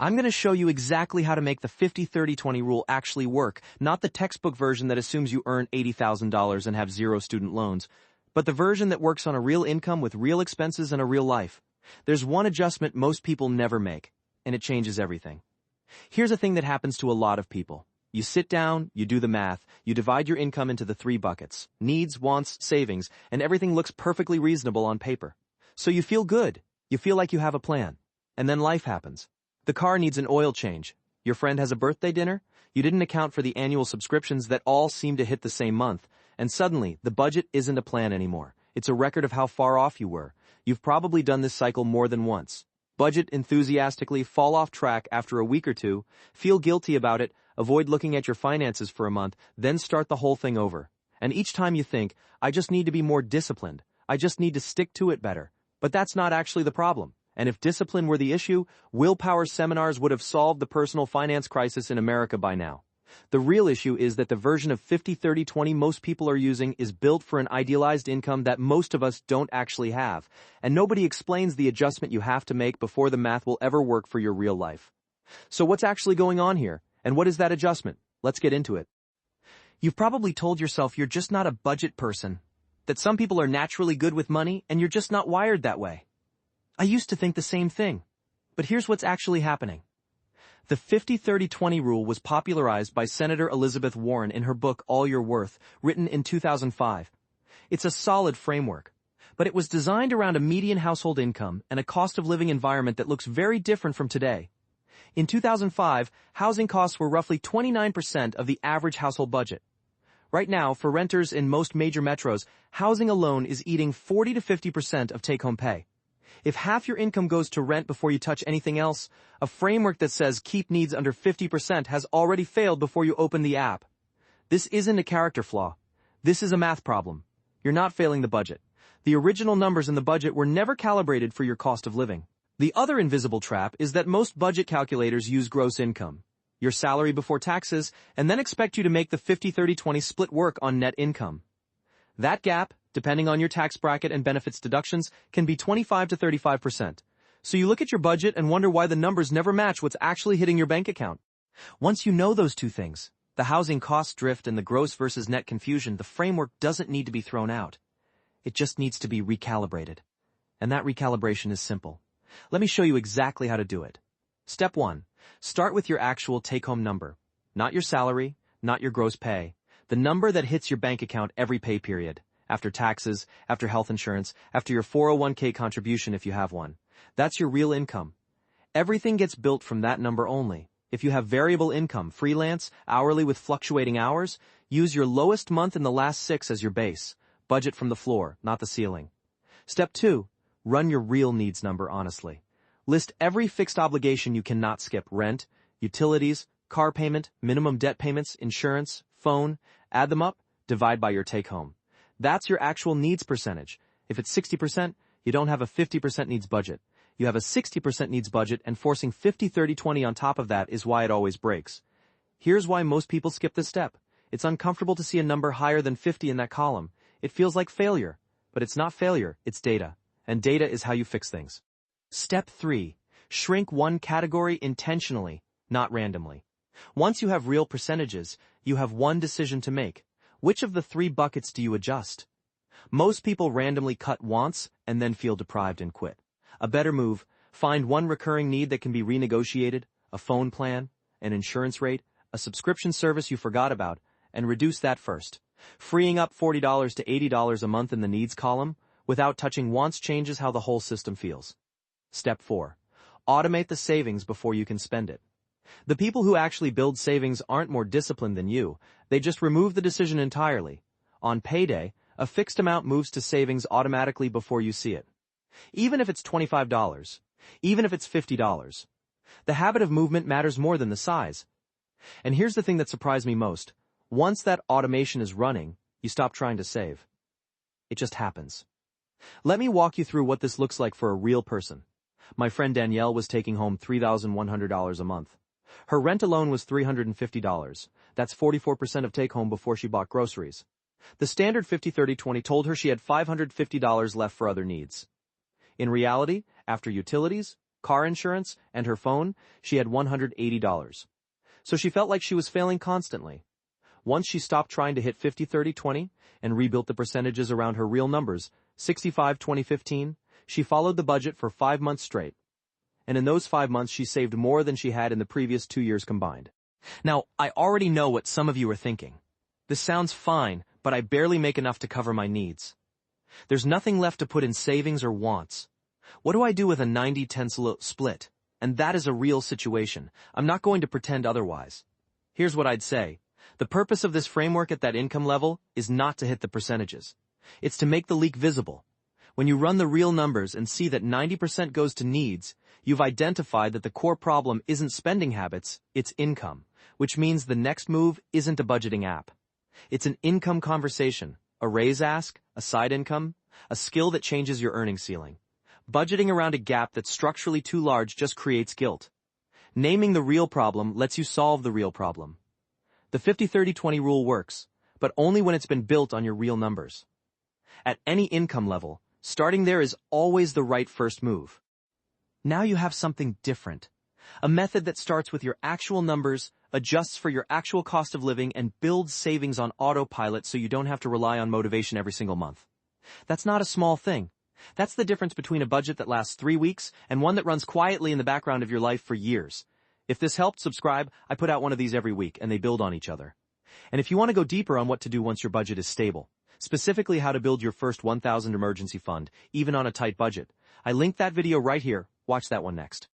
I'm going to show you exactly how to make the 50-30-20 rule actually work, not the textbook version that assumes you earn $80,000 and have zero student loans, but the version that works on a real income with real expenses and a real life. There's one adjustment most people never make, and it changes everything. Here's a thing that happens to a lot of people. You sit down, you do the math, you divide your income into the 3 buckets: needs, wants, savings, and everything looks perfectly reasonable on paper. So you feel good. You feel like you have a plan. And then life happens. The car needs an oil change. Your friend has a birthday dinner. You didn't account for the annual subscriptions that all seem to hit the same month. And suddenly, the budget isn't a plan anymore. It's a record of how far off you were. You've probably done this cycle more than once. Budget enthusiastically, fall off track after a week or two, feel guilty about it, avoid looking at your finances for a month, then start the whole thing over. And each time you think, I just need to be more disciplined. I just need to stick to it better. But that's not actually the problem. And if discipline were the issue, willpower seminars would have solved the personal finance crisis in America by now. The real issue is that the version of 50-30-20 most people are using is built for an idealized income that most of us don't actually have, and nobody explains the adjustment you have to make before the math will ever work for your real life. So what's actually going on here, and what is that adjustment? Let's get into it. You've probably told yourself you're just not a budget person, that some people are naturally good with money and you're just not wired that way. I used to think the same thing, but here's what's actually happening. The 50-30-20 rule was popularized by Senator Elizabeth Warren in her book All You're Worth, written in 2005. It's a solid framework, but it was designed around a median household income and a cost of living environment that looks very different from today. In 2005, housing costs were roughly 29% of the average household budget. Right now, for renters in most major metros, housing alone is eating 40 to 50% of take-home pay. If half your income goes to rent before you touch anything else, a framework that says keep needs under 50% has already failed before you open the app. This isn't a character flaw. This is a math problem. You're not failing the budget. The original numbers in the budget were never calibrated for your cost of living. The other invisible trap is that most budget calculators use gross income, your salary before taxes, and then expect you to make the 50-30-20 split work on net income. That gap, depending on your tax bracket and benefits deductions, can be 25 to 35%. So you look at your budget and wonder why the numbers never match what's actually hitting your bank account. Once you know those two things, the housing cost drift and the gross versus net confusion, the framework doesn't need to be thrown out. It just needs to be recalibrated. And that recalibration is simple. Let me show you exactly how to do it. Step 1. Start with your actual take-home number. Not your salary, not your gross pay. The number that hits your bank account every pay period. After taxes, after health insurance, after your 401k contribution if you have one. That's your real income. Everything gets built from that number only. If you have variable income, freelance, hourly with fluctuating hours, use your lowest month in the last 6 as your base. Budget from the floor, not the ceiling. Step 2. Run your real needs number honestly. List every fixed obligation you cannot skip: rent, utilities, car payment, minimum debt payments, insurance, phone. Add them up, divide by your take-home. That's your actual needs percentage. If it's 60%, you don't have a 50% needs budget. You have a 60% needs budget, and forcing 50-30-20 on top of that is why it always breaks. Here's why most people skip this step. It's uncomfortable to see a number higher than 50 in that column. It feels like failure. But it's not failure, it's data. And data is how you fix things. Step 3. Shrink one category intentionally, not randomly. Once you have real percentages, you have one decision to make. Which of the 3 buckets do you adjust? Most people randomly cut wants and then feel deprived and quit. A better move: find one recurring need that can be renegotiated, a phone plan, an insurance rate, a subscription service you forgot about, and reduce that first. Freeing up $40 to $80 a month in the needs column without touching wants changes how the whole system feels. Step 4. Automate the savings before you can spend it. The people who actually build savings aren't more disciplined than you. They just remove the decision entirely. On payday, a fixed amount moves to savings automatically before you see it. Even if it's $25, even if it's $50. The habit of movement matters more than the size. And here's the thing that surprised me most. Once that automation is running, you stop trying to save. It just happens. Let me walk you through what this looks like for a real person. My friend Danielle was taking home $3,100 a month. Her rent alone was $350. That's 44% of take-home before she bought groceries. The standard 50-30-20 told her she had $550 left for other needs. In reality, after utilities, car insurance, and her phone, she had $180. So she felt like she was failing constantly. Once she stopped trying to hit 50-30-20 and rebuilt the percentages around her real numbers, 65-20-15, she followed the budget for 5 months straight. And in those 5 months she saved more than she had in the previous 2 years combined. Now, I already know what some of you are thinking. This sounds fine, but I barely make enough to cover my needs. There's nothing left to put in savings or wants. What do I do with a 90-10 split? And that is a real situation. I'm not going to pretend otherwise. Here's what I'd say. The purpose of this framework at that income level is not to hit the percentages. It's to make the leak visible. When you run the real numbers and see that 90% goes to needs, you've identified that the core problem isn't spending habits, it's income, which means the next move isn't a budgeting app. It's an income conversation, a raise ask, a side income, a skill that changes your earning ceiling. Budgeting around a gap that's structurally too large just creates guilt. Naming the real problem lets you solve the real problem. The 50-30-20 rule works, but only when it's been built on your real numbers. At any income level, starting there is always the right first move. Now you have something different. A method that starts with your actual numbers, adjusts for your actual cost of living, and builds savings on autopilot so you don't have to rely on motivation every single month. That's not a small thing. That's the difference between a budget that lasts 3 weeks and one that runs quietly in the background of your life for years. If this helped, subscribe. I put out one of these every week, and they build on each other. And if you want to go deeper on what to do once your budget is stable, specifically how to build your first 1,000 emergency fund, even on a tight budget, I linked that video right here. Watch that one next.